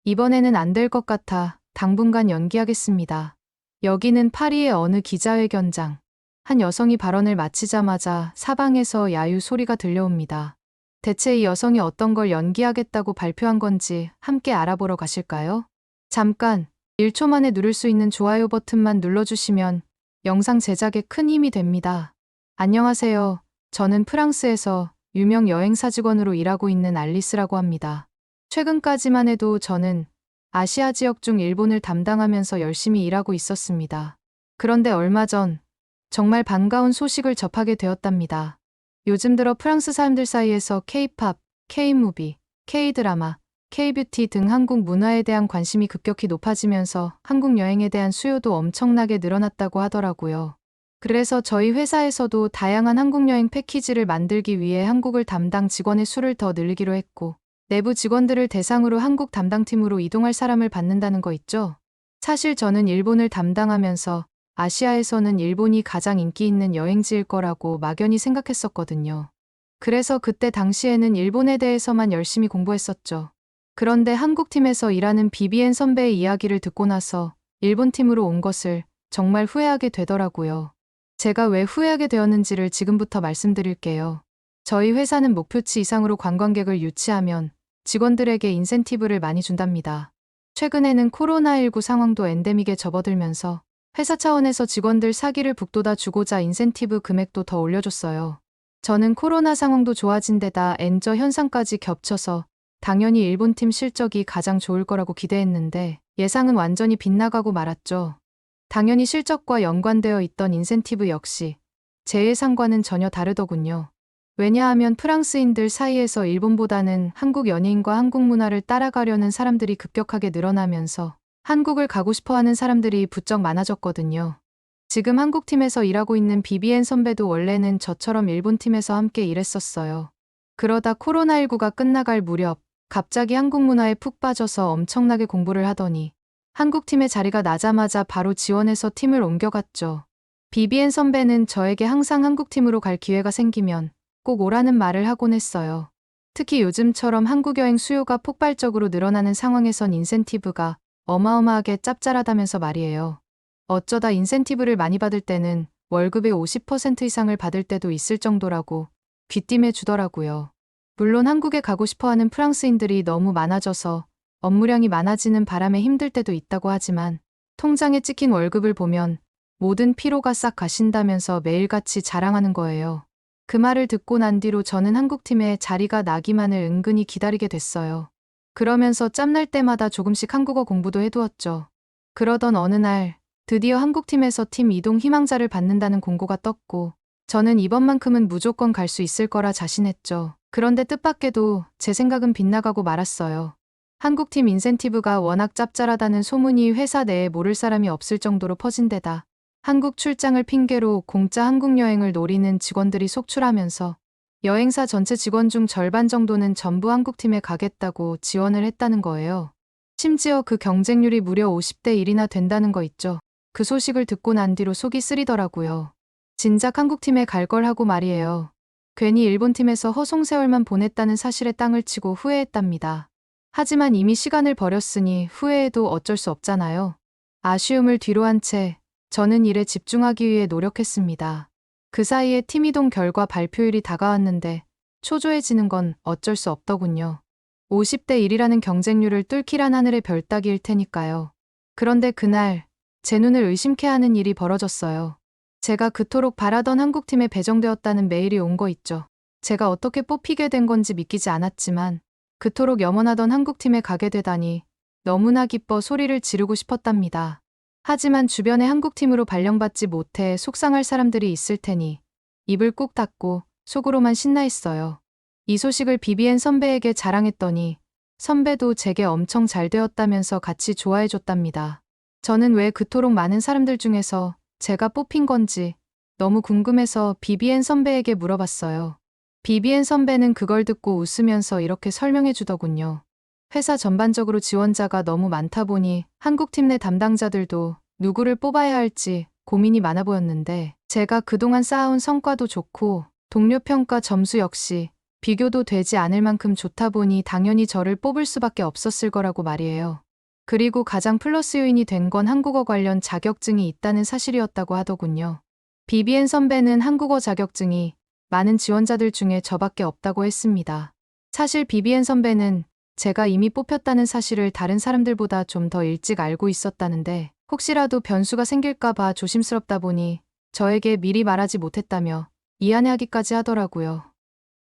이번에는 안 될 것 같아 당분간 연기하겠습니다. 여기는 파리의 어느 기자회견장. 한 여성이 발언을 마치자마자 사방에서 야유 소리가 들려옵니다. 대체 이 여성이 어떤 걸 연기하겠다고 발표한 건지 함께 알아보러 가실까요? 잠깐, 1초 만에 누를 수 있는 좋아요 버튼만 눌러주시면 영상 제작에 큰 힘이 됩니다. 안녕하세요. 저는 프랑스에서 유명 여행사 직원으로 일하고 있는 알리스라고 합니다. 최근까지만 해도 저는 아시아 지역 중 일본을 담당하면서 열심히 일하고 있었습니다. 그런데 얼마 전 정말 반가운 소식을 접하게 되었답니다. 요즘 들어 프랑스 사람들 사이에서 K-팝, K-무비, K-드라마, K-뷰티 등 한국 문화에 대한 관심이 급격히 높아지면서 한국 여행에 대한 수요도 엄청나게 늘어났다고 하더라고요. 그래서 저희 회사에서도 다양한 한국 여행 패키지를 만들기 위해 한국을 담당 직원의 수를 더 늘리기로 했고, 내부 직원들을 대상으로 한국 담당팀으로 이동할 사람을 받는다는 거 있죠? 사실 저는 일본을 담당하면서 아시아에서는 일본이 가장 인기 있는 여행지일 거라고 막연히 생각했었거든요. 그래서 그때 당시에는 일본에 대해서만 열심히 공부했었죠. 그런데 한국팀에서 일하는 비비엔 선배의 이야기를 듣고 나서 일본 팀으로 온 것을 정말 후회하게 되더라고요. 제가 왜 후회하게 되었는지를 지금부터 말씀드릴게요. 저희 회사는 목표치 이상으로 관광객을 유치하면 직원들에게 인센티브를 많이 준답니다. 최근에는 코로나19 상황도 엔데믹에 접어들면서 회사 차원에서 직원들 사기를 북돋아 주고자 인센티브 금액도 더 올려줬어요. 저는 코로나 상황도 좋아진 데다 엔저 현상까지 겹쳐서 당연히 일본팀 실적이 가장 좋을 거라고 기대했는데 예상은 완전히 빗나가고 말았죠. 당연히 실적과 연관되어 있던 인센티브 역시 제 예상과는 전혀 다르더군요. 왜냐하면 프랑스인들 사이에서 일본보다는 한국 연예인과 한국 문화를 따라가려는 사람들이 급격하게 늘어나면서 한국을 가고 싶어하는 사람들이 부쩍 많아졌거든요. 지금 한국팀에서 일하고 있는 비비엔 선배도 원래는 저처럼 일본팀에서 함께 일했었어요. 그러다 코로나19가 끝나갈 무렵 갑자기 한국 문화에 푹 빠져서 엄청나게 공부를 하더니 한국팀의 자리가 나자마자 바로 지원해서 팀을 옮겨갔죠. 비비엔 선배는 저에게 항상 한국팀으로 갈 기회가 생기면 꼭 오라는 말을 하곤 했어요. 특히 요즘처럼 한국 여행 수요가 폭발적으로 늘어나는 상황에선 인센티브가 어마어마하게 짭짤하다면서 말이에요. 어쩌다 인센티브를 많이 받을 때는 월급의 50% 이상을 받을 때도 있을 정도라고 귀띔해 주더라고요. 물론 한국에 가고 싶어하는 프랑스인들이 너무 많아져서 업무량이 많아지는 바람에 힘들 때도 있다고 하지만 통장에 찍힌 월급을 보면 모든 피로가 싹 가신다면서 매일같이 자랑하는 거예요. 그 말을 듣고 난 뒤로 저는 한국팀에 자리가 나기만을 은근히 기다리게 됐어요. 그러면서 짬날 때마다 조금씩 한국어 공부도 해두었죠. 그러던 어느 날 드디어 한국팀에서 팀 이동 희망자를 받는다는 공고가 떴고 저는 이번만큼은 무조건 갈 수 있을 거라 자신했죠. 그런데 뜻밖에도 제 생각은 빗나가고 말았어요. 한국팀 인센티브가 워낙 짭짤하다는 소문이 회사 내에 모를 사람이 없을 정도로 퍼진 데다 한국 출장을 핑계로 공짜 한국 여행을 노리는 직원들이 속출하면서 여행사 전체 직원 중 절반 정도는 전부 한국팀에 가겠다고 지원을 했다는 거예요. 심지어 그 경쟁률이 무려 50대 1이나 된다는 거 있죠. 그 소식을 듣고 난 뒤로 속이 쓰리더라고요. 진작 한국팀에 갈 걸 하고 말이에요. 괜히 일본팀에서 허송세월만 보냈다는 사실에 땅을 치고 후회했답니다. 하지만 이미 시간을 버렸으니 후회해도 어쩔 수 없잖아요. 아쉬움을 뒤로 한 채 저는 일에 집중하기 위해 노력했습니다. 그 사이에 팀 이동 결과 발표일이 다가왔는데 초조해지는 건 어쩔 수 없더군요. 50대 1이라는 경쟁률을 뚫기란 하늘의 별 따기일 테니까요. 그런데 그날 제 눈을 의심케 하는 일이 벌어졌어요. 제가 그토록 바라던 한국팀에 배정되었다는 메일이 온 거 있죠. 제가 어떻게 뽑히게 된 건지 믿기지 않았지만 그토록 염원하던 한국팀에 가게 되다니 너무나 기뻐 소리를 지르고 싶었답니다. 하지만 주변에 한국팀으로 발령받지 못해 속상할 사람들이 있을 테니 입을 꾹 닫고 속으로만 신나 있어요. 이 소식을 비비엔 선배에게 자랑했더니 선배도 제게 엄청 잘 되었다면서 같이 좋아해 줬답니다. 저는 왜 그토록 많은 사람들 중에서 제가 뽑힌 건지 너무 궁금해서 비비엔 선배에게 물어봤어요. 비비엔 선배는 그걸 듣고 웃으면서 이렇게 설명해 주더군요. 회사 전반적으로 지원자가 너무 많다 보니 한국팀 내 담당자들도 누구를 뽑아야 할지 고민이 많아 보였는데 제가 그동안 쌓아온 성과도 좋고 동료 평가 점수 역시 비교도 되지 않을 만큼 좋다 보니 당연히 저를 뽑을 수밖에 없었을 거라고 말이에요. 그리고 가장 플러스 요인이 된 건 한국어 관련 자격증이 있다는 사실이었다고 하더군요. BBN 선배는 한국어 자격증이 많은 지원자들 중에 저밖에 없다고 했습니다. 사실 BBN 선배는 제가 이미 뽑혔다는 사실을 다른 사람들보다 좀 더 일찍 알고 있었다는데 혹시라도 변수가 생길까봐 조심스럽다 보니 저에게 미리 말하지 못했다며 미안해하기까지 하더라고요.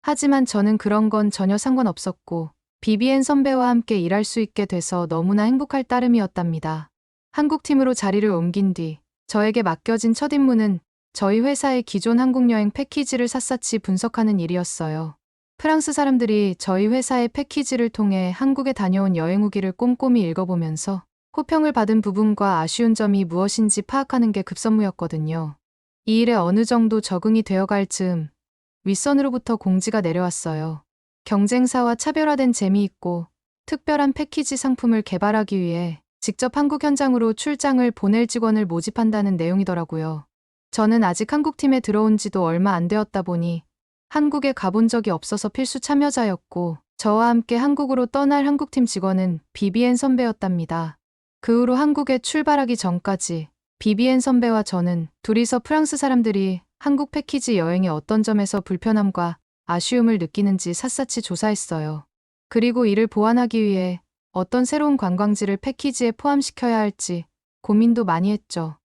하지만 저는 그런 건 전혀 상관없었고 BBN 선배와 함께 일할 수 있게 돼서 너무나 행복할 따름이었답니다. 한국팀으로 자리를 옮긴 뒤 저에게 맡겨진 첫 임무는 저희 회사의 기존 한국 여행 패키지를 샅샅이 분석하는 일이었어요. 프랑스 사람들이 저희 회사의 패키지를 통해 한국에 다녀온 여행 후기를 꼼꼼히 읽어보면서 호평을 받은 부분과 아쉬운 점이 무엇인지 파악하는 게 급선무였거든요. 이 일에 어느 정도 적응이 되어갈 즈음 윗선으로부터 공지가 내려왔어요. 경쟁사와 차별화된 재미있고 특별한 패키지 상품을 개발하기 위해 직접 한국 현장으로 출장을 보낼 직원을 모집한다는 내용이더라고요. 저는 아직 한국팀에 들어온 지도 얼마 안 되었다 보니 한국에 가본 적이 없어서 필수 참여자였고 저와 함께 한국으로 떠날 한국팀 직원은 BBN 선배였답니다. 그 후로 한국에 출발하기 전까지 BBN 선배와 저는 둘이서 프랑스 사람들이 한국 패키지 여행의 어떤 점에서 불편함과 아쉬움을 느끼는지 샅샅이 조사했어요. 그리고 이를 보완하기 위해 어떤 새로운 관광지를 패키지에 포함시켜야 할지 고민도 많이 했죠.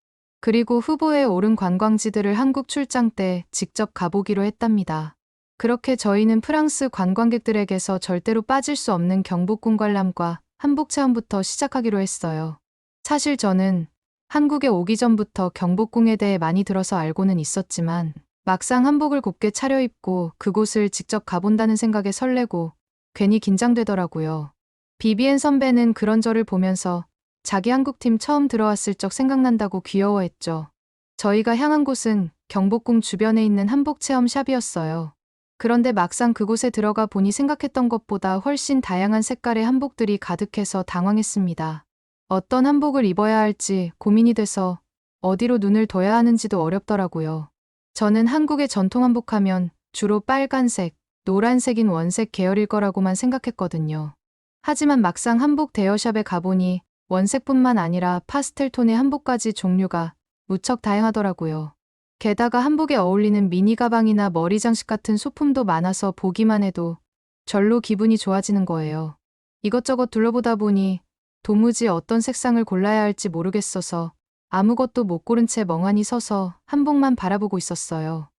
그리고 후보에 오른 관광지들을 한국 출장 때 직접 가보기로 했답니다. 그렇게 저희는 프랑스 관광객들에게서 절대로 빠질 수 없는 경복궁 관람과 한복 체험부터 시작하기로 했어요. 사실 저는 한국에 오기 전부터 경복궁에 대해 많이 들어서 알고는 있었지만 막상 한복을 곱게 차려입고 그곳을 직접 가본다는 생각에 설레고 괜히 긴장되더라고요. BBN 선배는 그런 저를 보면서 자기 한국팀 처음 들어왔을 적 생각난다고 귀여워했죠. 저희가 향한 곳은 경복궁 주변에 있는 한복 체험 샵이었어요. 그런데 막상 그곳에 들어가 보니 생각했던 것보다 훨씬 다양한 색깔의 한복들이 가득해서 당황했습니다. 어떤 한복을 입어야 할지 고민이 돼서 어디로 눈을 둬야 하는지도 어렵더라고요. 저는 한국의 전통 한복하면 주로 빨간색, 노란색인 원색 계열일 거라고만 생각했거든요. 하지만 막상 한복 대여샵에 가보니 원색뿐만 아니라 파스텔 톤의 한복까지 종류가 무척 다양하더라고요. 게다가 한복에 어울리는 미니 가방이나 머리 장식 같은 소품도 많아서 보기만 해도 절로 기분이 좋아지는 거예요. 이것저것 둘러보다 보니 도무지 어떤 색상을 골라야 할지 모르겠어서 아무것도 못 고른 채 멍하니 서서 한복만 바라보고 있었어요.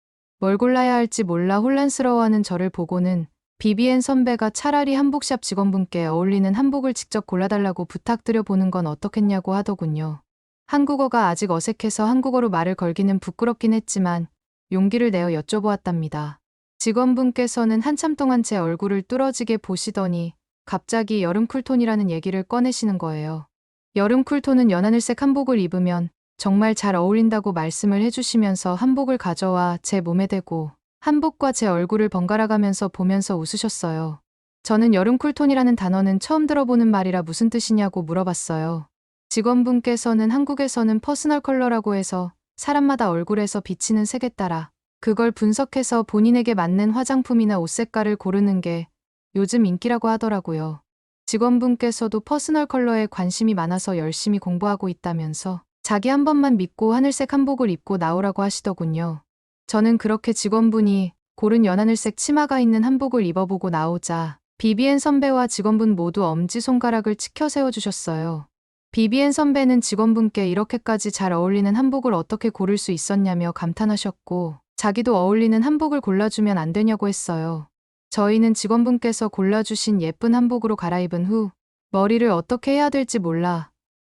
뭘 골라야 할지 몰라 혼란스러워하는 저를 보고는 BBN 선배가 차라리 한복샵 직원분께 어울리는 한복을 직접 골라달라고 부탁드려 보는 건 어떻겠냐고 하더군요. 한국어가 아직 어색해서 한국어로 말을 걸기는 부끄럽긴 했지만 용기를 내어 여쭤보았답니다. 직원분께서는 한참 동안 제 얼굴을 뚫어지게 보시더니 갑자기 여름 쿨톤이라는 얘기를 꺼내시는 거예요. 여름 쿨톤은 연하늘색 한복을 입으면 정말 잘 어울린다고 말씀을 해주시면서 한복을 가져와 제 몸에 대고 한복과 제 얼굴을 번갈아 가면서 보면서 웃으셨어요. 저는 여름 쿨톤이라는 단어는 처음 들어보는 말이라 무슨 뜻이냐고 물어봤어요. 직원분께서는 한국에서는 퍼스널 컬러라고 해서 사람마다 얼굴에서 비치는 색에 따라 그걸 분석해서 본인에게 맞는 화장품이나 옷 색깔을 고르는 게 요즘 인기라고 하더라고요. 직원분께서도 퍼스널 컬러에 관심이 많아서 열심히 공부하고 있다면서 자기 한 번만 믿고 하늘색 한복을 입고 나오라고 하시더군요. 저는 그렇게 직원분이 고른 연하늘색 치마가 있는 한복을 입어보고 나오자 BBN 선배와 직원분 모두 엄지손가락을 치켜 세워주셨어요. BBN 선배는 직원분께 이렇게까지 잘 어울리는 한복을 어떻게 고를 수 있었냐며 감탄하셨고 자기도 어울리는 한복을 골라주면 안 되냐고 했어요. 저희는 직원분께서 골라주신 예쁜 한복으로 갈아입은 후 머리를 어떻게 해야 될지 몰라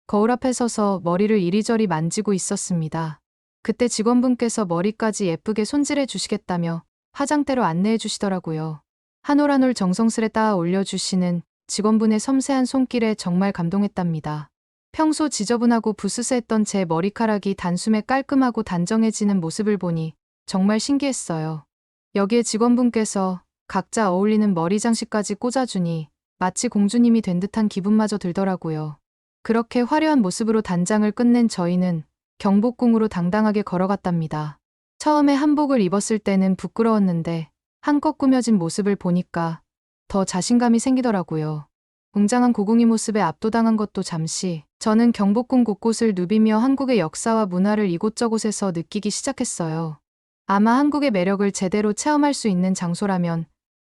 거울 앞에 서서 머리를 이리저리 만지고 있었습니다. 그때 직원분께서 머리까지 예쁘게 손질해 주시겠다며 화장대로 안내해 주시더라고요. 한 올 한 올 정성스레 따아 올려주시는 직원분의 섬세한 손길에 정말 감동했답니다. 평소 지저분하고 부스스했던 제 머리카락이 단숨에 깔끔하고 단정해지는 모습을 보니 정말 신기했어요. 여기에 직원분께서 각자 어울리는 머리 장식까지 꽂아주니 마치 공주님이 된 듯한 기분마저 들더라고요. 그렇게 화려한 모습으로 단장을 끝낸 저희는 경복궁으로 당당하게 걸어갔답니다. 처음에 한복을 입었을 때는 부끄러웠는데 한껏 꾸며진 모습을 보니까 더 자신감이 생기더라고요. 웅장한 고궁이 모습에 압도당한 것도 잠시, 저는 경복궁 곳곳을 누비며 한국의 역사와 문화를 이곳저곳에서 느끼기 시작했어요. 아마 한국의 매력을 제대로 체험할 수 있는 장소라면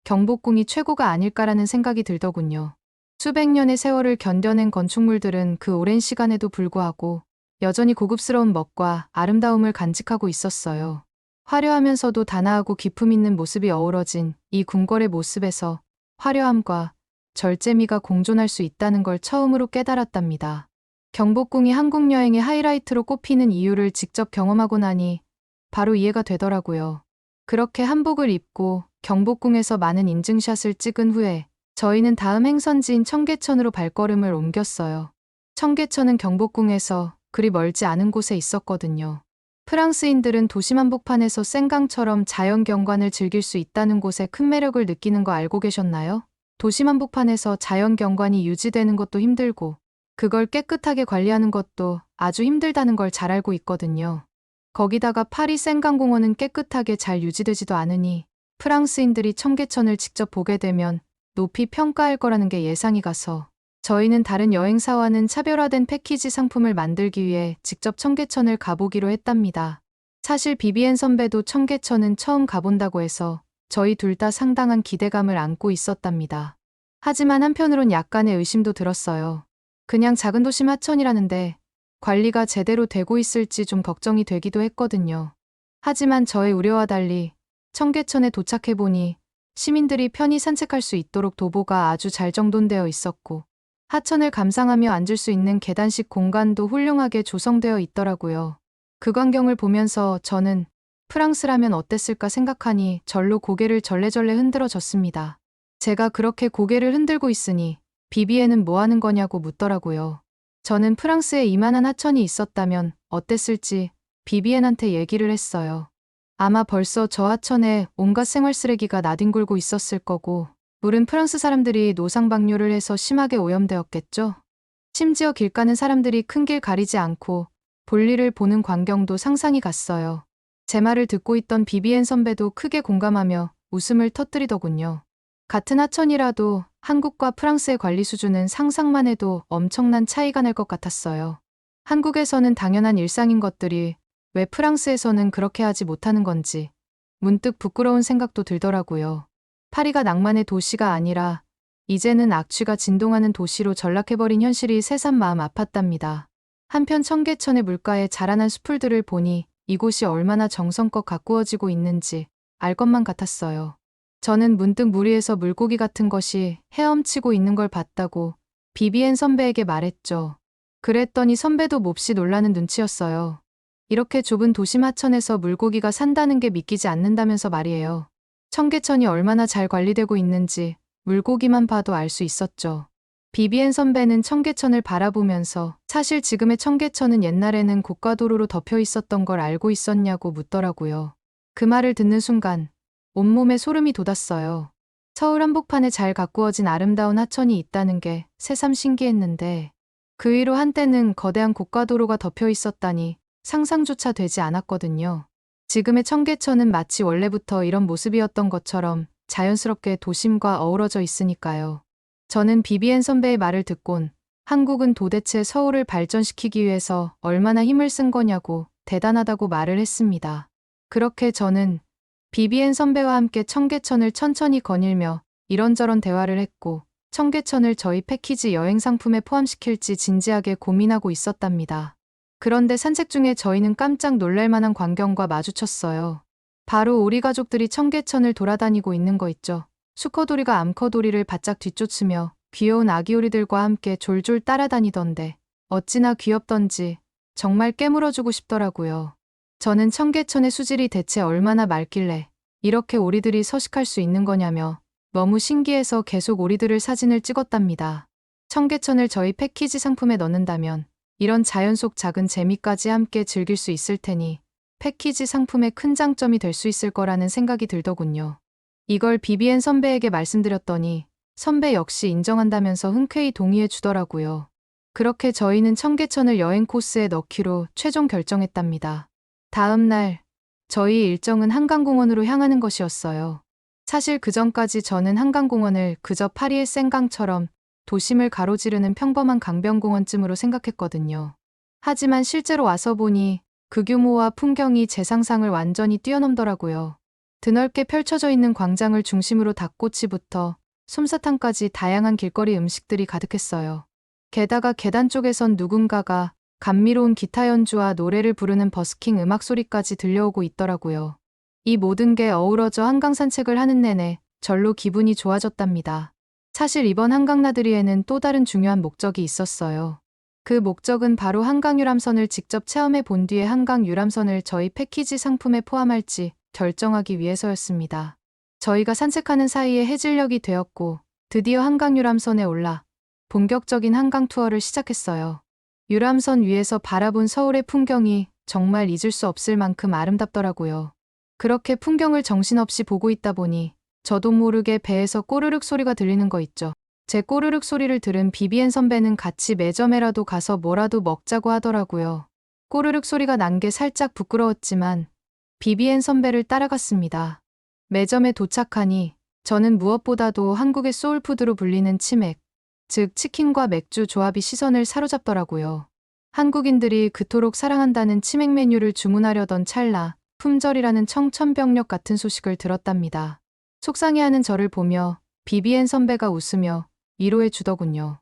경복궁이 최고가 아닐까라는 생각이 들더군요. 수백 년의 세월을 견뎌낸 건축물들은 그 오랜 시간에도 불구하고 여전히 고급스러운 멋과 아름다움을 간직하고 있었어요. 화려하면서도 단아하고 기품 있는 모습이 어우러진 이 궁궐의 모습에서 화려함과 절제미가 공존할 수 있다는 걸 처음으로 깨달았답니다. 경복궁이 한국 여행의 하이라이트로 꼽히는 이유를 직접 경험하고 나니 바로 이해가 되더라고요. 그렇게 한복을 입고 경복궁에서 많은 인증샷을 찍은 후에 저희는 다음 행선지인 청계천으로 발걸음을 옮겼어요. 청계천은 경복궁에서 그리 멀지 않은 곳에 있었거든요. 프랑스인들은 도심 한복판에서 생강처럼 자연 경관을 즐길 수 있다는 곳에 큰 매력을 느끼는 거 알고 계셨나요? 도심 한복판에서 자연 경관이 유지되는 것도 힘들고 그걸 깨끗하게 관리하는 것도 아주 힘들다는 걸 잘 알고 있거든요. 거기다가 파리 생강공원은 깨끗하게 잘 유지되지도 않으니 프랑스인들이 청계천을 직접 보게 되면 높이 평가할 거라는 게 예상이 가서 저희는 다른 여행사와는 차별화된 패키지 상품을 만들기 위해 직접 청계천을 가보기로 했답니다. 사실 비비엔 선배도 청계천은 처음 가본다고 해서 저희 둘 다 상당한 기대감을 안고 있었답니다. 하지만 한편으론 약간의 의심도 들었어요. 그냥 작은 도심 하천이라는데 관리가 제대로 되고 있을지 좀 걱정이 되기도 했거든요. 하지만 저의 우려와 달리 청계천에 도착해보니 시민들이 편히 산책할 수 있도록 도보가 아주 잘 정돈되어 있었고 하천을 감상하며 앉을 수 있는 계단식 공간도 훌륭하게 조성되어 있더라고요. 그 광경을 보면서 저는 프랑스라면 어땠을까 생각하니 절로 고개를 절레절레 흔들어졌습니다. 제가 그렇게 고개를 흔들고 있으니 비비에는 뭐 하는 거냐고 묻더라고요. 저는 프랑스에 이만한 하천이 있었다면 어땠을지 비비엔한테 얘기를 했어요. 아마 벌써 저 하천에 온갖 생활 쓰레기가 나뒹굴고 있었을 거고 물은 프랑스 사람들이 노상방뇨를 해서 심하게 오염되었겠죠? 심지어 길 가는 사람들이 큰 길 가리지 않고 볼일을 보는 광경도 상상이 갔어요. 제 말을 듣고 있던 비비엔 선배도 크게 공감하며 웃음을 터뜨리더군요. 같은 하천이라도 한국과 프랑스의 관리 수준은 상상만 해도 엄청난 차이가 날 것 같았어요. 한국에서는 당연한 일상인 것들이 왜 프랑스에서는 그렇게 하지 못하는 건지 문득 부끄러운 생각도 들더라고요. 파리가 낭만의 도시가 아니라 이제는 악취가 진동하는 도시로 전락해버린 현실이 새삼 마음 아팠답니다. 한편 청계천의 물가에 자라난 수풀들을 보니 이곳이 얼마나 정성껏 가꾸어지고 있는지 알 것만 같았어요. 저는 문득 물 위에서 물고기 같은 것이 헤엄치고 있는 걸 봤다고 비비엔 선배에게 말했죠. 그랬더니 선배도 몹시 놀라는 눈치였어요. 이렇게 좁은 도심 하천에서 물고기가 산다는 게 믿기지 않는다면서 말이에요. 청계천이 얼마나 잘 관리되고 있는지 물고기만 봐도 알 수 있었죠. 비비엔 선배는 청계천을 바라보면서 사실 지금의 청계천은 옛날에는 고가도로로 덮여 있었던 걸 알고 있었냐고 묻더라고요. 그 말을 듣는 순간 온몸에 소름이 돋았어요. 서울 한복판에 잘 가꾸어진 아름다운 하천이 있다는 게 새삼 신기했는데 그 위로 한때는 거대한 고가도로가 덮여 있었다니 상상조차 되지 않았거든요. 지금의 청계천은 마치 원래부터 이런 모습이었던 것처럼 자연스럽게 도심과 어우러져 있으니까요. 저는 비비엔 선배의 말을 듣곤 한국은 도대체 서울을 발전시키기 위해서 얼마나 힘을 쓴 거냐고 대단하다고 말을 했습니다. 그렇게 저는 비비엔 선배와 함께 청계천을 천천히 거닐며 이런저런 대화를 했고 청계천을 저희 패키지 여행 상품에 포함시킬지 진지하게 고민하고 있었답니다. 그런데 산책 중에 저희는 깜짝 놀랄 만한 광경과 마주쳤어요. 바로 우리 가족들이 청계천을 돌아다니고 있는 거 있죠. 수컷오리가 암컷오리를 바짝 뒤쫓으며 귀여운 아기 오리들과 함께 졸졸 따라다니던데 어찌나 귀엽던지 정말 깨물어주고 싶더라고요. 저는 청계천의 수질이 대체 얼마나 맑길래 이렇게 오리들이 서식할 수 있는 거냐며 너무 신기해서 계속 오리들을 사진을 찍었답니다. 청계천을 저희 패키지 상품에 넣는다면 이런 자연 속 작은 재미까지 함께 즐길 수 있을 테니 패키지 상품의 큰 장점이 될 수 있을 거라는 생각이 들더군요. 이걸 비비엔 선배에게 말씀드렸더니 선배 역시 인정한다면서 흔쾌히 동의해 주더라고요. 그렇게 저희는 청계천을 여행 코스에 넣기로 최종 결정했답니다. 다음 날 저희 일정은 한강공원으로 향하는 것이었어요. 사실 그전까지 저는 한강공원을 그저 파리의 생강처럼 도심을 가로지르는 평범한 강변공원쯤으로 생각했거든요. 하지만 실제로 와서 보니 그 규모와 풍경이 제 상상을 완전히 뛰어넘더라고요. 드넓게 펼쳐져 있는 광장을 중심으로 닭꼬치부터 솜사탕까지 다양한 길거리 음식들이 가득했어요. 게다가 계단 쪽에선 누군가가 감미로운 기타 연주와 노래를 부르는 버스킹 음악 소리까지 들려오고 있더라고요. 이 모든 게 어우러져 한강 산책을 하는 내내 절로 기분이 좋아졌답니다. 사실 이번 한강 나들이에는 또 다른 중요한 목적이 있었어요. 그 목적은 바로 한강 유람선을 직접 체험해 본 뒤에 한강 유람선을 저희 패키지 상품에 포함할지 결정하기 위해서였습니다. 저희가 산책하는 사이에 해질녘이 되었고 드디어 한강 유람선에 올라 본격적인 한강 투어를 시작했어요. 유람선 위에서 바라본 서울의 풍경이 정말 잊을 수 없을 만큼 아름답더라고요. 그렇게 풍경을 정신없이 보고 있다 보니 저도 모르게 배에서 꼬르륵 소리가 들리는 거 있죠. 제 꼬르륵 소리를 들은 비비엔 선배는 같이 매점에라도 가서 뭐라도 먹자고 하더라고요. 꼬르륵 소리가 난 게 살짝 부끄러웠지만 비비엔 선배를 따라갔습니다. 매점에 도착하니 저는 무엇보다도 한국의 소울푸드로 불리는 치맥, 즉 치킨과 맥주 조합이 시선을 사로잡더라고요. 한국인들이 그토록 사랑한다는 치맥 메뉴를 주문하려던 찰나 품절이라는 청천벽력 같은 소식을 들었답니다. 속상해하는 저를 보며 비비엔 선배가 웃으며 위로해 주더군요.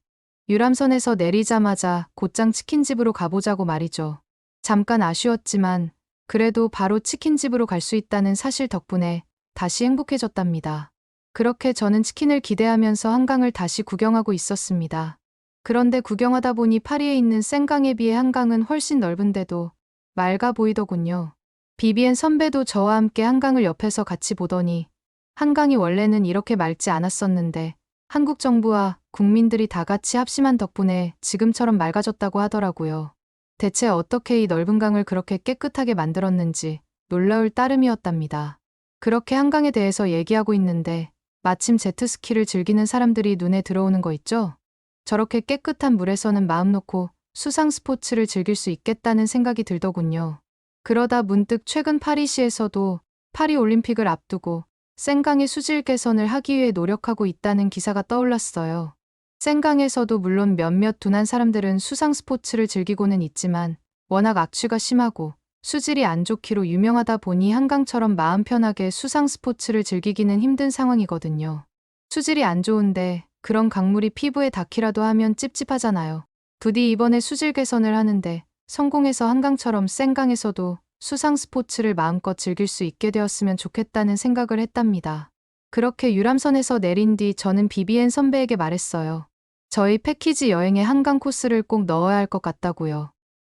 유람선에서 내리자마자 곧장 치킨집으로 가보자고 말이죠. 잠깐 아쉬웠지만 그래도 바로 치킨집으로 갈 수 있다는 사실 덕분에 다시 행복해졌답니다. 그렇게 저는 치킨을 기대하면서 한강을 다시 구경하고 있었습니다. 그런데 구경하다 보니 파리에 있는 생강에 비해 한강은 훨씬 넓은데도 맑아 보이더군요. 비비엔 선배도 저와 함께 한강을 옆에서 같이 보더니 한강이 원래는 이렇게 맑지 않았었는데 한국 정부와 국민들이 다 같이 합심한 덕분에 지금처럼 맑아졌다고 하더라고요. 대체 어떻게 이 넓은 강을 그렇게 깨끗하게 만들었는지 놀라울 따름이었답니다. 그렇게 한강에 대해서 얘기하고 있는데 마침 제트스키를 즐기는 사람들이 눈에 들어오는 거 있죠? 저렇게 깨끗한 물에서는 마음 놓고 수상 스포츠를 즐길 수 있겠다는 생각이 들더군요. 그러다 문득 최근 파리시에서도 파리 올림픽을 앞두고 생강의 수질 개선을 하기 위해 노력하고 있다는 기사가 떠올랐어요. 생강에서도 물론 몇몇 둔한 사람들은 수상 스포츠를 즐기고는 있지만 워낙 악취가 심하고 수질이 안 좋기로 유명하다 보니 한강처럼 마음 편하게 수상 스포츠를 즐기기는 힘든 상황이거든요. 수질이 안 좋은데 그런 강물이 피부에 닿기라도 하면 찝찝하잖아요. 부디 이번에 수질 개선을 하는데 성공해서 한강처럼 생강에서도 수상 스포츠를 마음껏 즐길 수 있게 되었으면 좋겠다는 생각을 했답니다. 그렇게 유람선에서 내린 뒤 저는 비비엔 선배에게 말했어요. 저희 패키지 여행에 한강 코스를 꼭 넣어야 할 것 같다고요.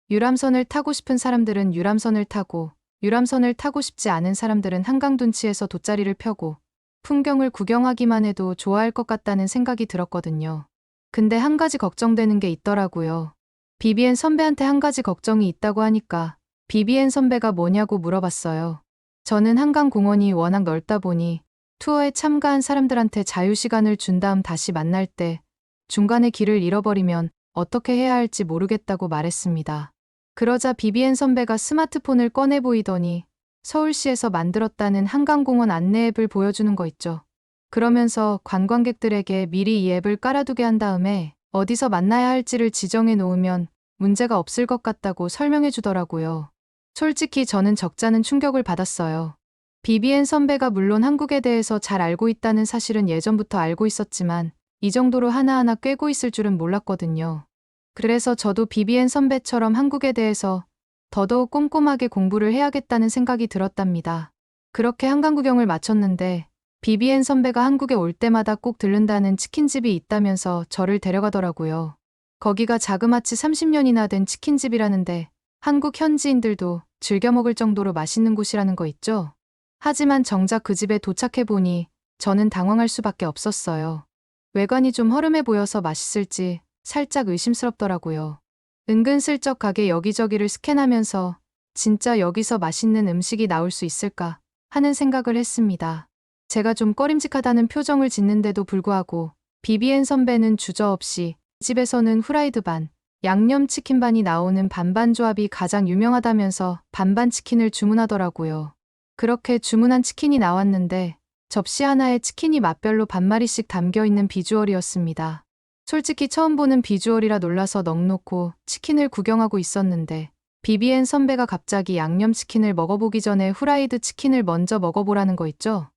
유람선을 타고 싶은 사람들은 유람선을 타고, 유람선을 타고 싶지 않은 사람들은 한강 둔치에서 돗자리를 펴고 풍경을 구경하기만 해도 좋아할 것 같다는 생각이 들었거든요. 근데 한 가지 걱정되는 게 있더라고요. 비비엔 선배한테 한 가지 걱정이 있다고 하니까 비비엔 선배가 뭐냐고 물어봤어요. 저는 한강공원이 워낙 넓다 보니 투어에 참가한 사람들한테 자유시간을 준 다음 다시 만날 때 중간에 길을 잃어버리면 어떻게 해야 할지 모르겠다고 말했습니다. 그러자 비비엔 선배가 스마트폰을 꺼내 보이더니 서울시에서 만들었다는 한강공원 안내 앱을 보여주는 거 있죠. 그러면서 관광객들에게 미리 이 앱을 깔아두게 한 다음에 어디서 만나야 할지를 지정해 놓으면 문제가 없을 것 같다고 설명해 주더라고요. 솔직히 저는 적잖은 충격을 받았어요. 비비엔 선배가 물론 한국에 대해서 잘 알고 있다는 사실은 예전부터 알고 있었지만 이 정도로 하나하나 꿰고 있을 줄은 몰랐거든요. 그래서 저도 비비엔 선배처럼 한국에 대해서 더더욱 꼼꼼하게 공부를 해야겠다는 생각이 들었답니다. 그렇게 한강 구경을 마쳤는데 비비엔 선배가 한국에 올 때마다 꼭 들른다는 치킨집이 있다면서 저를 데려가더라고요. 거기가 자그마치 30년이나 된 치킨집이라는데 한국 현지인들도 즐겨 먹을 정도로 맛있는 곳이라는 거 있죠? 하지만 정작 그 집에 도착해보니 저는 당황할 수밖에 없었어요. 외관이 좀 허름해 보여서 맛있을지 살짝 의심스럽더라고요. 은근슬쩍 가게 여기저기를 스캔하면서 진짜 여기서 맛있는 음식이 나올 수 있을까 하는 생각을 했습니다. 제가 좀 꺼림직하다는 표정을 짓는데도 불구하고 비비엔 선배는 주저없이 집에서는 후라이드 반, 양념치킨 반이 나오는 반반 조합이 가장 유명하다면서 반반 치킨을 주문하더라고요. 그렇게 주문한 치킨이 나왔는데 접시 하나에 치킨이 맛별로 반마리씩 담겨있는 비주얼이었습니다. 솔직히 처음 보는 비주얼이라 놀라서 넋놓고 치킨을 구경하고 있었는데 비비엔 선배가 갑자기 양념치킨을 먹어보기 전에 후라이드 치킨을 먼저 먹어보라는 거 있죠?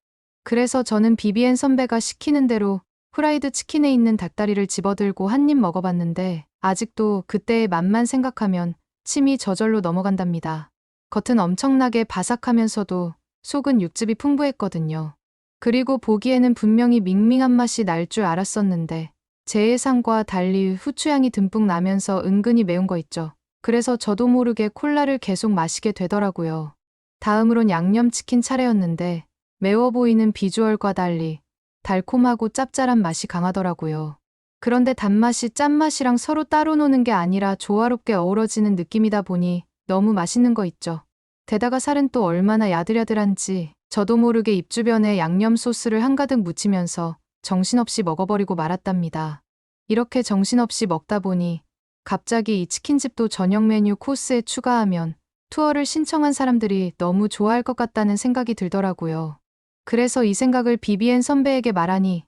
그래서 저는 비비엔 선배가 시키는 대로 후라이드 치킨에 있는 닭다리를 집어들고 한 입 먹어봤는데 아직도 그때의 맛만 생각하면 침이 저절로 넘어간답니다. 겉은 엄청나게 바삭하면서도 속은 육즙이 풍부했거든요. 그리고 보기에는 분명히 밍밍한 맛이 날 줄 알았었는데 제 예상과 달리 후추향이 듬뿍 나면서 은근히 매운 거 있죠. 그래서 저도 모르게 콜라를 계속 마시게 되더라고요. 다음으론 양념치킨 차례였는데 매워 보이는 비주얼과 달리 달콤하고 짭짤한 맛이 강하더라고요. 그런데 단맛이 짠맛이랑 서로 따로 노는 게 아니라 조화롭게 어우러지는 느낌이다 보니 너무 맛있는 거 있죠. 게다가 살은 또 얼마나 야들야들한지 저도 모르게 입 주변에 양념 소스를 한가득 묻히면서 정신없이 먹어버리고 말았답니다. 이렇게 정신없이 먹다 보니 갑자기 이 치킨집도 저녁 메뉴 코스에 추가하면 투어를 신청한 사람들이 너무 좋아할 것 같다는 생각이 들더라고요. 그래서 이 생각을 비비엔 선배에게 말하니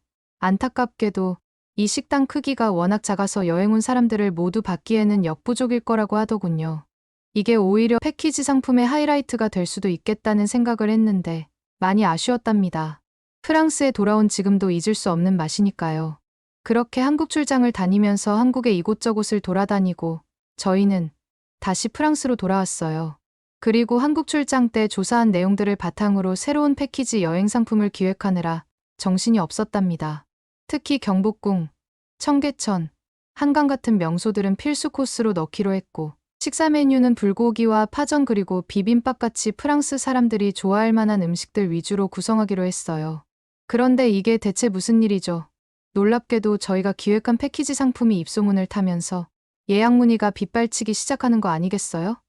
안타깝게도 이 식당 크기가 워낙 작아서 여행 온 사람들을 모두 받기에는 역부족일 거라고 하더군요. 이게 오히려 패키지 상품의 하이라이트가 될 수도 있겠다는 생각을 했는데 많이 아쉬웠답니다. 프랑스에 돌아온 지금도 잊을 수 없는 맛이니까요. 그렇게 한국 출장을 다니면서 한국의 이곳저곳을 돌아다니고 저희는 다시 프랑스로 돌아왔어요. 그리고 한국 출장 때 조사한 내용들을 바탕으로 새로운 패키지 여행 상품을 기획하느라 정신이 없었답니다. 특히 경복궁, 청계천, 한강 같은 명소들은 필수 코스로 넣기로 했고 식사 메뉴는 불고기와 파전 그리고 비빔밥같이 프랑스 사람들이 좋아할 만한 음식들 위주로 구성하기로 했어요. 그런데 이게 대체 무슨 일이죠? 놀랍게도 저희가 기획한 패키지 상품이 입소문을 타면서 예약 문의가 빗발치기 시작하는 거 아니겠어요?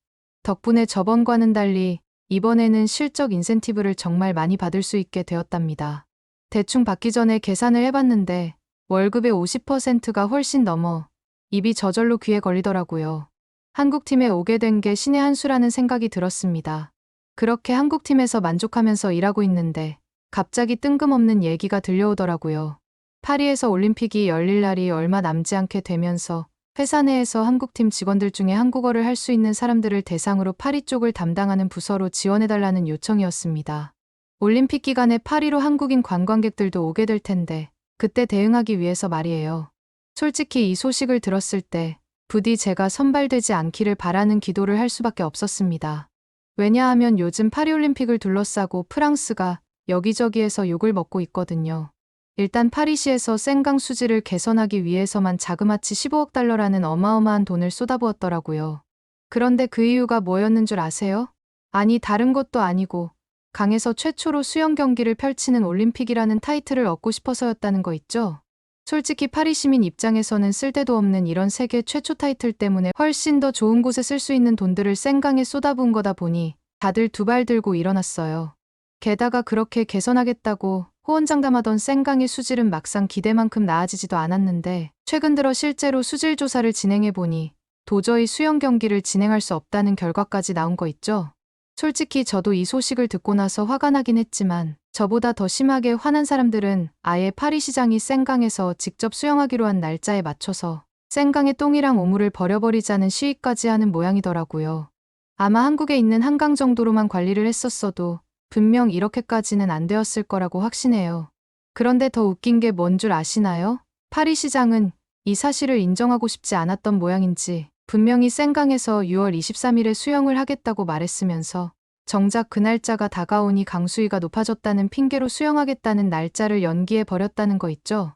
덕분에 저번과는 달리 이번에는 실적 인센티브를 정말 많이 받을 수 있게 되었답니다. 대충 받기 전에 계산을 해봤는데 월급의 50%가 훨씬 넘어 입이 저절로 귀에 걸리더라고요. 한국팀에 오게 된 게 신의 한 수라는 생각이 들었습니다. 그렇게 한국팀에서 만족하면서 일하고 있는데 갑자기 뜬금없는 얘기가 들려오더라고요. 파리에서 올림픽이 열릴 날이 얼마 남지 않게 되면서 회사 내에서 한국팀 직원들 중에 한국어를 할 수 있는 사람들을 대상으로 파리 쪽을 담당하는 부서로 지원해달라는 요청이었습니다. 올림픽 기간에 파리로 한국인 관광객들도 오게 될 텐데 그때 대응하기 위해서 말이에요. 솔직히 이 소식을 들었을 때 부디 제가 선발되지 않기를 바라는 기도를 할 수밖에 없었습니다. 왜냐하면 요즘 파리올림픽을 둘러싸고 프랑스가 여기저기에서 욕을 먹고 있거든요. 일단 파리시에서 생강 수질을 개선하기 위해서만 자그마치 15억 달러라는 어마어마한 돈을 쏟아부었더라고요. 그런데 그 이유가 뭐였는 줄 아세요? 아니 다른 것도 아니고 강에서 최초로 수영 경기를 펼치는 올림픽이라는 타이틀을 얻고 싶어서였다는 거 있죠? 솔직히 파리 시민 입장에서는 쓸데도 없는 이런 세계 최초 타이틀 때문에 훨씬 더 좋은 곳에 쓸 수 있는 돈들을 생강에 쏟아부은 거다 보니 다들 두 발 들고 일어났어요. 게다가 그렇게 개선하겠다고 호언장담하던 생강의 수질은 막상 기대만큼 나아지지도 않았는데 최근 들어 실제로 수질 조사를 진행해보니 도저히 수영 경기를 진행할 수 없다는 결과까지 나온 거 있죠? 솔직히 저도 이 소식을 듣고 나서 화가 나긴 했지만 저보다 더 심하게 화난 사람들은 아예 파리 시장이 생강에서 직접 수영하기로 한 날짜에 맞춰서 생강의 똥이랑 오물을 버려버리자는 시위까지 하는 모양이더라고요. 아마 한국에 있는 한강 정도로만 관리를 했었어도 분명 이렇게까지는 안 되었을 거라고 확신해요. 그런데 더 웃긴 게 뭔 줄 아시나요? 파리 시장은 이 사실을 인정하고 싶지 않았던 모양인지 분명히 생강에서 6월 23일에 수영을 하겠다고 말했으면서 정작 그 날짜가 다가오니 강수위가 높아졌다는 핑계로 수영하겠다는 날짜를 연기해 버렸다는 거 있죠?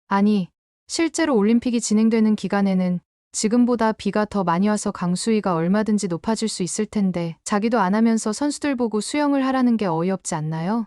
아니, 실제로 올림픽이 진행되는 기간에는 지금보다 비가 더 많이 와서 강수위가 얼마든지 높아질 수 있을 텐데 자기도 안 하면서 선수들 보고 수영을 하라는 게 어이없지 않나요?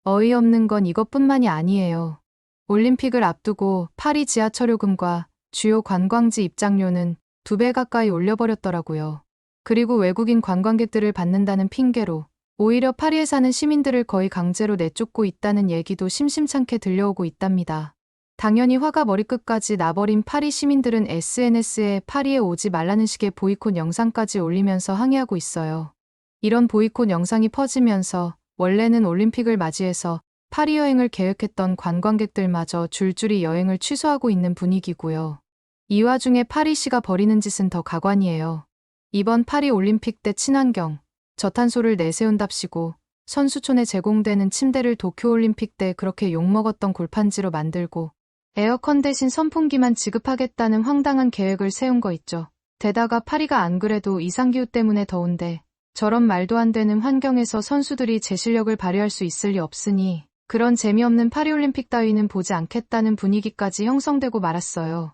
어이없는 건 이것뿐만이 아니에요. 올림픽을 앞두고 파리 지하철 요금과 주요 관광지 입장료는 2배 가까이 올려버렸더라고요. 그리고 외국인 관광객들을 받는다는 핑계로 오히려 파리에 사는 시민들을 거의 강제로 내쫓고 있다는 얘기도 심심찮게 들려오고 있답니다. 당연히 화가 머리끝까지 나버린 파리 시민들은 SNS에 파리에 오지 말라는 식의 보이콧 영상까지 올리면서 항의하고 있어요. 이런 보이콧 영상이 퍼지면서 원래는 올림픽을 맞이해서 파리 여행을 계획했던 관광객들마저 줄줄이 여행을 취소하고 있는 분위기고요. 이 와중에 파리시가 벌이는 짓은 더 가관이에요. 이번 파리 올림픽 때 친환경, 저탄소를 내세운답시고 선수촌에 제공되는 침대를 도쿄올림픽 때 그렇게 욕먹었던 골판지로 만들고 에어컨 대신 선풍기만 지급하겠다는 황당한 계획을 세운 거 있죠. 게다가 파리가 안 그래도 이상기후 때문에 더운데 저런 말도 안 되는 환경에서 선수들이 제 실력을 발휘할 수 있을 리 없으니 그런 재미없는 파리올림픽 따위는 보지 않겠다는 분위기까지 형성되고 말았어요.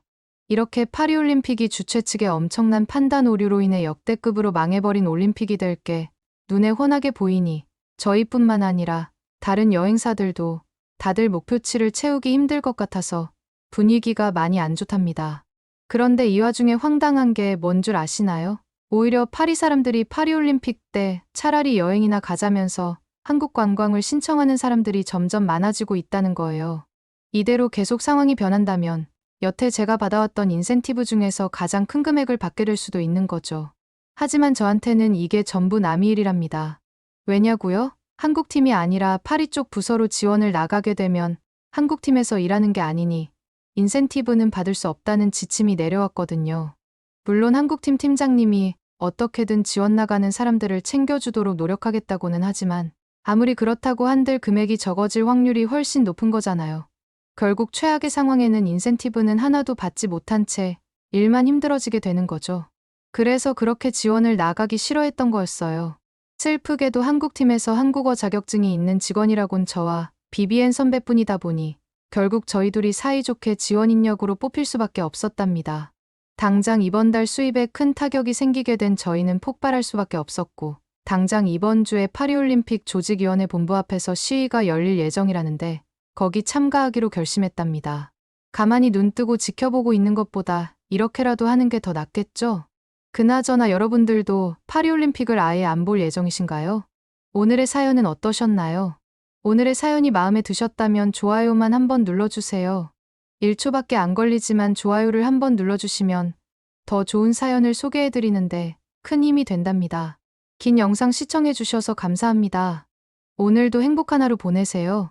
이렇게 파리올림픽이 주최 측의 엄청난 판단 오류로 인해 역대급으로 망해버린 올림픽이 될 게 눈에 훤하게 보이니 저희뿐만 아니라 다른 여행사들도 다들 목표치를 채우기 힘들 것 같아서 분위기가 많이 안 좋답니다. 그런데 이 와중에 황당한 게 뭔 줄 아시나요? 오히려 파리 사람들이 파리올림픽 때 차라리 여행이나 가자면서 한국 관광을 신청하는 사람들이 점점 많아지고 있다는 거예요. 이대로 계속 상황이 변한다면 여태 제가 받아왔던 인센티브 중에서 가장 큰 금액을 받게 될 수도 있는 거죠. 하지만 저한테는 이게 전부 남의 일이랍니다. 왜냐고요? 한국팀이 아니라 파리 쪽 부서로 지원을 나가게 되면 한국팀에서 일하는 게 아니니 인센티브는 받을 수 없다는 지침이 내려왔거든요. 물론 한국팀 팀장님이 어떻게든 지원 나가는 사람들을 챙겨주도록 노력하겠다고는 하지만 아무리 그렇다고 한들 금액이 적어질 확률이 훨씬 높은 거잖아요. 결국 최악의 상황에는 인센티브는 하나도 받지 못한 채 일만 힘들어지게 되는 거죠. 그래서 그렇게 지원을 나가기 싫어했던 거였어요. 슬프게도 한국팀에서 한국어 자격증이 있는 직원이라곤 저와 BBN 선배뿐이다 보니 결국 저희 둘이 사이좋게 지원 인력으로 뽑힐 수밖에 없었답니다. 당장 이번 달 수입에 큰 타격이 생기게 된 저희는 폭발할 수밖에 없었고 당장 이번 주에 파리올림픽 조직위원회 본부 앞에서 시위가 열릴 예정이라는데 거기 참가하기로 결심했답니다. 가만히 눈 뜨고 지켜보고 있는 것보다 이렇게라도 하는 게 더 낫겠죠? 그나저나 여러분들도 파리올림픽을 아예 안 볼 예정이신가요? 오늘의 사연은 어떠셨나요? 오늘의 사연이 마음에 드셨다면 좋아요만 한번 눌러주세요. 1초밖에 안 걸리지만 좋아요를 한번 눌러주시면 더 좋은 사연을 소개해드리는데 큰 힘이 된답니다. 긴 영상 시청해주셔서 감사합니다. 오늘도 행복한 하루 보내세요.